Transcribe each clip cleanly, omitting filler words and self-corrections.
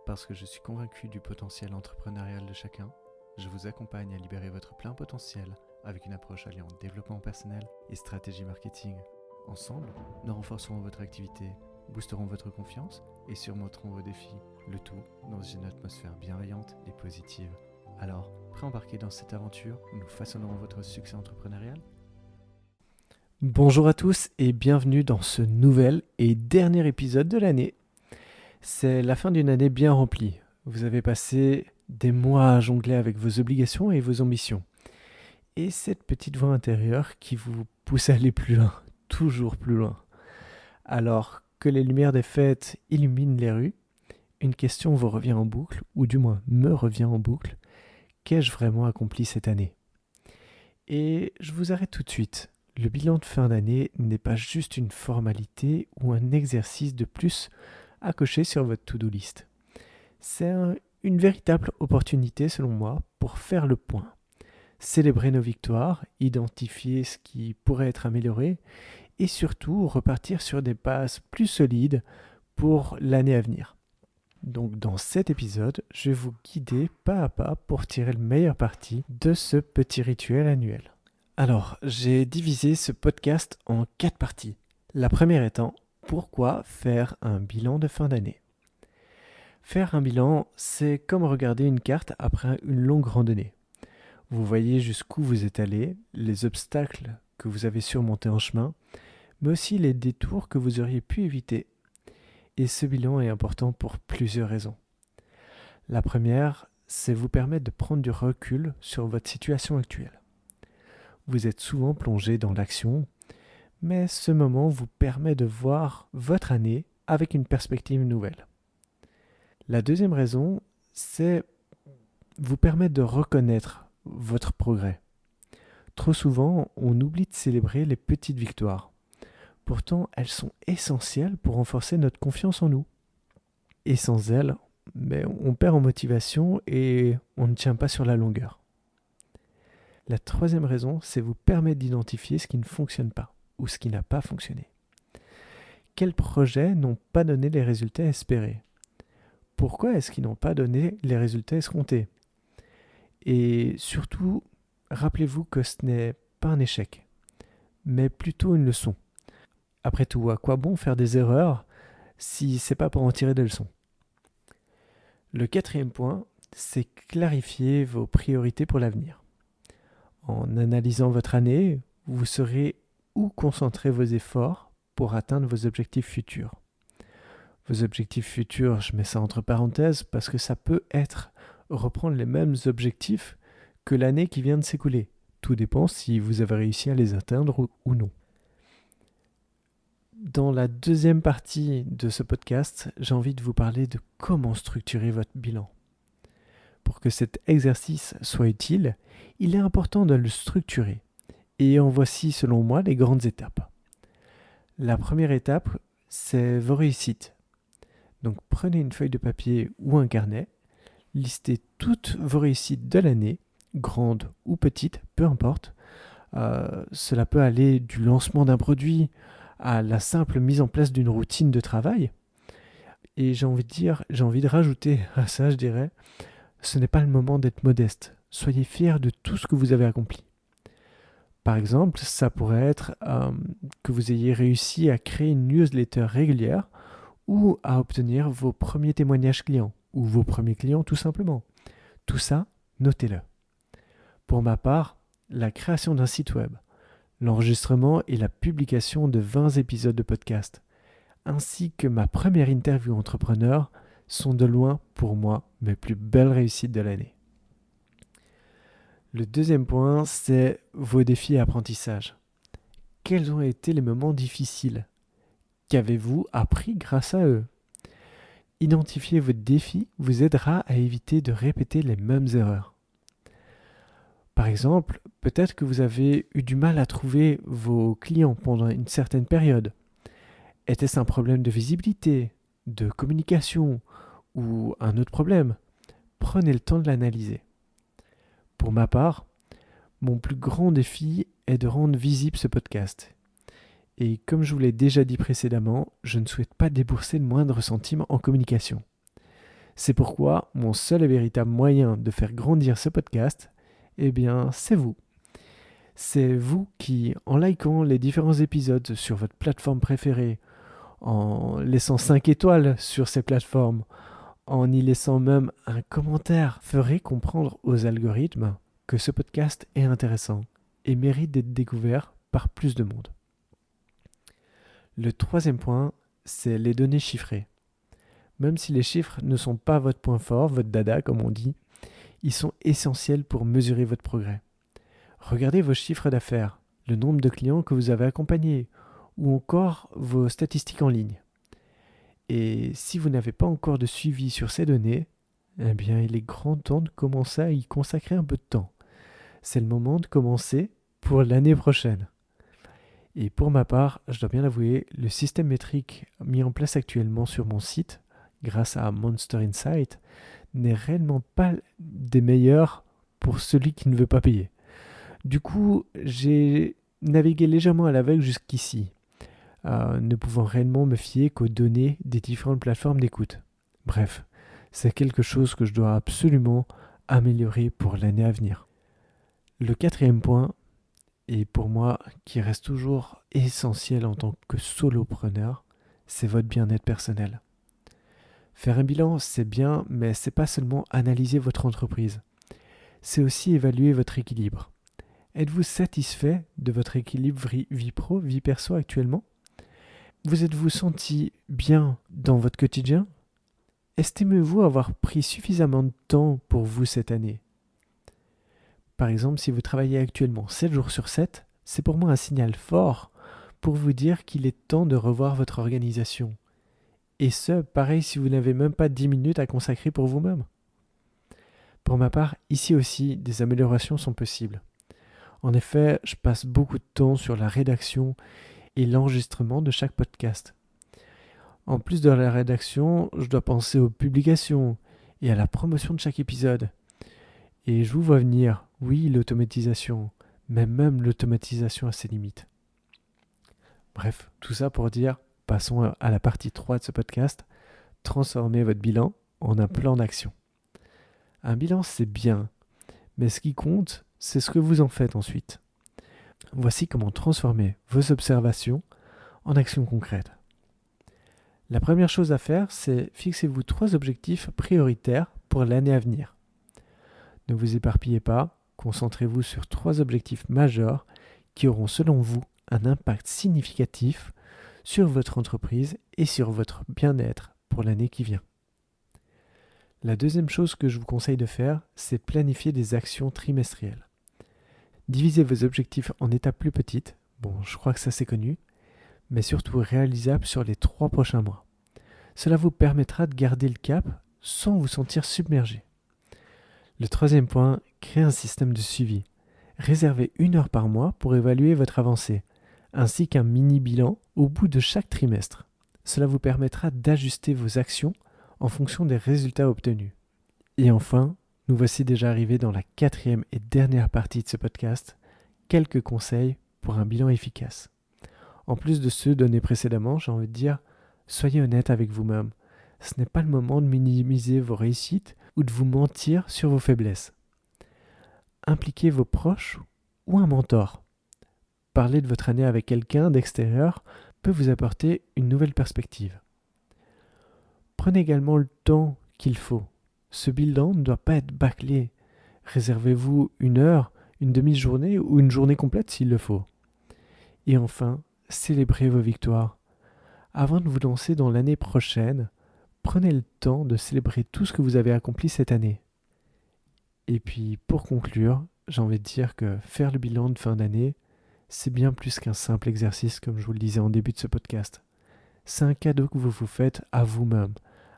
Parce que je suis convaincu du potentiel entrepreneurial de chacun, je vous accompagne à libérer votre plein potentiel avec une approche alliant développement personnel et stratégie marketing. Ensemble, nous renforcerons votre activité, boosterons votre confiance et surmonterons vos défis, le tout dans une atmosphère bienveillante et positive. Alors, prêt à embarquer dans cette aventure où nous façonnerons votre succès entrepreneurial ? Bonjour à tous et bienvenue dans ce nouvel et dernier épisode de l'année. C'est la fin d'une année bien remplie. Vous avez passé des mois à jongler avec vos obligations et vos ambitions. Et cette petite voix intérieure qui vous pousse à aller plus loin, toujours plus loin. Alors que les lumières des fêtes illuminent les rues, une question vous revient en boucle, ou du moins me revient en boucle. Qu'ai-je vraiment accompli cette année ? Et je vous arrête tout de suite. Le bilan de fin d'année n'est pas juste une formalité ou un exercice de plus à cocher sur votre to-do list. C'est une véritable opportunité, selon moi, pour faire le point, célébrer nos victoires, identifier ce qui pourrait être amélioré et surtout repartir sur des bases plus solides pour l'année à venir. Donc dans cet épisode, je vais vous guider pas à pas pour tirer le meilleur parti de ce petit rituel annuel. Alors, j'ai divisé ce podcast en 4 parties. La première étant, pourquoi faire un bilan de fin d'année ? Faire un bilan, c'est comme regarder une carte après une longue randonnée. Vous voyez jusqu'où vous êtes allé, les obstacles que vous avez surmontés en chemin, mais aussi les détours que vous auriez pu éviter. Et ce bilan est important pour plusieurs raisons. La première, c'est vous permettre de prendre du recul sur votre situation actuelle. Vous êtes souvent plongé dans l'action, mais ce moment vous permet de voir votre année avec une perspective nouvelle. La deuxième raison, c'est vous permettre de reconnaître votre progrès. Trop souvent, on oublie de célébrer les petites victoires. Pourtant, elles sont essentielles pour renforcer notre confiance en nous. Et sans elles, on perd en motivation et on ne tient pas sur la longueur. La troisième raison, c'est vous permettre d'identifier ce qui ne fonctionne pas ou ce qui n'a pas fonctionné. Quels projets n'ont pas donné les résultats espérés ? Pourquoi est-ce qu'ils n'ont pas donné les résultats escomptés ? Et surtout, rappelez-vous que ce n'est pas un échec, mais plutôt une leçon. Après tout, à quoi bon faire des erreurs si c'est pas pour en tirer des leçons ? Le quatrième point, c'est clarifier vos priorités pour l'avenir. En analysant votre année, vous saurez où concentrer vos efforts pour atteindre vos objectifs futurs. Vos objectifs futurs, je mets ça entre parenthèses parce que ça peut être reprendre les mêmes objectifs que l'année qui vient de s'écouler. Tout dépend si vous avez réussi à les atteindre ou non. Dans la deuxième partie de ce podcast, j'ai envie de vous parler de comment structurer votre bilan. Pour que cet exercice soit utile, il est important de le structurer. Et en voici, selon moi, les grandes étapes. La première étape, c'est vos réussites. Donc prenez une feuille de papier ou un carnet, listez toutes vos réussites de l'année, grandes ou petites, peu importe. Cela peut aller du lancement d'un produit à la simple mise en place d'une routine de travail. Et j'ai envie de rajouter à ça, je dirais, ce n'est pas le moment d'être modeste. Soyez fiers de tout ce que vous avez accompli. Par exemple, ça pourrait être que vous ayez réussi à créer une newsletter régulière ou à obtenir vos premiers témoignages clients ou vos premiers clients tout simplement. Tout ça, notez-le. Pour ma part, la création d'un site web, l'enregistrement et la publication de 20 épisodes de podcast, ainsi que ma première interview entrepreneur sont de loin, pour moi, mes plus belles réussites de l'année. Le deuxième point, c'est vos défis et apprentissages. Quels ont été les moments difficiles ? Qu'avez-vous appris grâce à eux ? Identifier vos défis vous aidera à éviter de répéter les mêmes erreurs. Par exemple, peut-être que vous avez eu du mal à trouver vos clients pendant une certaine période. Était-ce un problème de visibilité, de communication ou un autre problème ? Prenez le temps de l'analyser. Pour ma part, mon plus grand défi est de rendre visible ce podcast. Et comme je vous l'ai déjà dit précédemment, je ne souhaite pas débourser le moindre centime en communication. C'est pourquoi mon seul et véritable moyen de faire grandir ce podcast, eh bien, c'est vous. C'est vous qui, en likant les différents épisodes sur votre plateforme préférée, en laissant 5 étoiles sur ces plateformes, en y laissant même un commentaire, ferez comprendre aux algorithmes que ce podcast est intéressant et mérite d'être découvert par plus de monde. Le troisième point, c'est les données chiffrées. Même si les chiffres ne sont pas votre point fort, votre dada comme on dit, ils sont essentiels pour mesurer votre progrès. Regardez vos chiffres d'affaires, le nombre de clients que vous avez accompagnés, ou encore vos statistiques en ligne. Et si vous n'avez pas encore de suivi sur ces données, eh bien il est grand temps de commencer à y consacrer un peu de temps. C'est le moment de commencer pour l'année prochaine. Et pour ma part, je dois bien l'avouer, le système métrique mis en place actuellement sur mon site, grâce à Monster Insight, n'est réellement pas des meilleurs pour celui qui ne veut pas payer. Du coup, j'ai navigué légèrement à l'aveugle jusqu'ici, ne pouvant réellement me fier qu'aux données des différentes plateformes d'écoute. Bref, c'est quelque chose que je dois absolument améliorer pour l'année à venir. Le quatrième point, et pour moi qui reste toujours essentiel en tant que solopreneur, c'est votre bien-être personnel. Faire un bilan, c'est bien, mais c'est pas seulement analyser votre entreprise. C'est aussi évaluer votre équilibre. Êtes-vous satisfait de votre équilibre vie pro, vie perso actuellement? Vous êtes-vous senti bien dans votre quotidien? Estimez-vous avoir pris suffisamment de temps pour vous cette année? Par exemple, si vous travaillez actuellement 7 jours sur 7, c'est pour moi un signal fort pour vous dire qu'il est temps de revoir votre organisation. Et ce, pareil si vous n'avez même pas 10 minutes à consacrer pour vous-même. Pour ma part, ici aussi, des améliorations sont possibles. En effet, je passe beaucoup de temps sur la rédaction et l'enregistrement de chaque podcast. En plus de la rédaction, je dois penser aux publications et à la promotion de chaque épisode. Et je vous vois venir, oui, l'automatisation, mais même l'automatisation a ses limites. Bref, tout ça pour dire, passons à la partie 3 de ce podcast, transformez votre bilan en un plan d'action. Un bilan, c'est bien, mais ce qui compte, c'est ce que vous en faites ensuite. Voici comment transformer vos observations en actions concrètes. La première chose à faire, c'est fixez-vous 3 objectifs prioritaires pour l'année à venir. Ne vous éparpillez pas, concentrez-vous sur 3 objectifs majeurs qui auront selon vous un impact significatif sur votre entreprise et sur votre bien-être pour l'année qui vient. La deuxième chose que je vous conseille de faire, c'est planifier des actions trimestrielles. Divisez vos objectifs en étapes plus petites, bon, je crois que ça c'est connu, mais surtout réalisables sur les 3 prochains mois. Cela vous permettra de garder le cap sans vous sentir submergé. Le troisième point, créez un système de suivi. Réservez 1 heure par mois pour évaluer votre avancée, ainsi qu'un mini-bilan au bout de chaque trimestre. Cela vous permettra d'ajuster vos actions en fonction des résultats obtenus. Et enfin, nous voici déjà arrivés dans la 4e et dernière partie de ce podcast, quelques conseils pour un bilan efficace. En plus de ceux donnés précédemment, j'ai envie de dire, soyez honnête avec vous-même. Ce n'est pas le moment de minimiser vos réussites ou de vous mentir sur vos faiblesses. Impliquez vos proches ou un mentor. Parler de votre année avec quelqu'un d'extérieur peut vous apporter une nouvelle perspective. Prenez également le temps qu'il faut. Ce bilan ne doit pas être bâclé. Réservez-vous 1 heure, une demi-journée ou une journée complète s'il le faut. Et enfin, célébrez vos victoires. Avant de vous lancer dans l'année prochaine, prenez le temps de célébrer tout ce que vous avez accompli cette année. Et puis, pour conclure, j'ai envie de dire que faire le bilan de fin d'année, c'est bien plus qu'un simple exercice, comme je vous le disais en début de ce podcast. C'est un cadeau que vous vous faites à vous-même,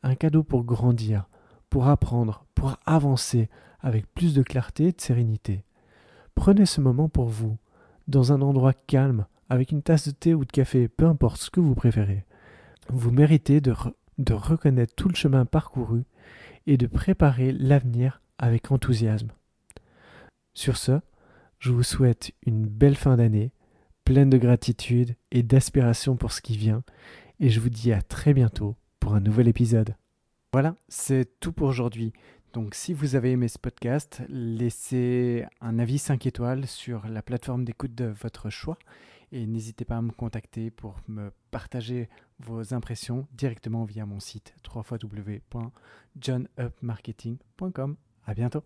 un cadeau pour grandir, pour apprendre, pour avancer avec plus de clarté et de sérénité. Prenez ce moment pour vous, dans un endroit calme, avec une tasse de thé ou de café, peu importe ce que vous préférez. Vous méritez de reconnaître tout le chemin parcouru et de préparer l'avenir avec enthousiasme. Sur ce, je vous souhaite une belle fin d'année, pleine de gratitude et d'aspiration pour ce qui vient, et je vous dis à très bientôt pour un nouvel épisode. Voilà, c'est tout pour aujourd'hui. Donc si vous avez aimé ce podcast, laissez un avis 5 étoiles sur la plateforme d'écoute de votre choix et n'hésitez pas à me contacter pour me partager vos impressions directement via mon site www.johnupmarketing.com. À bientôt.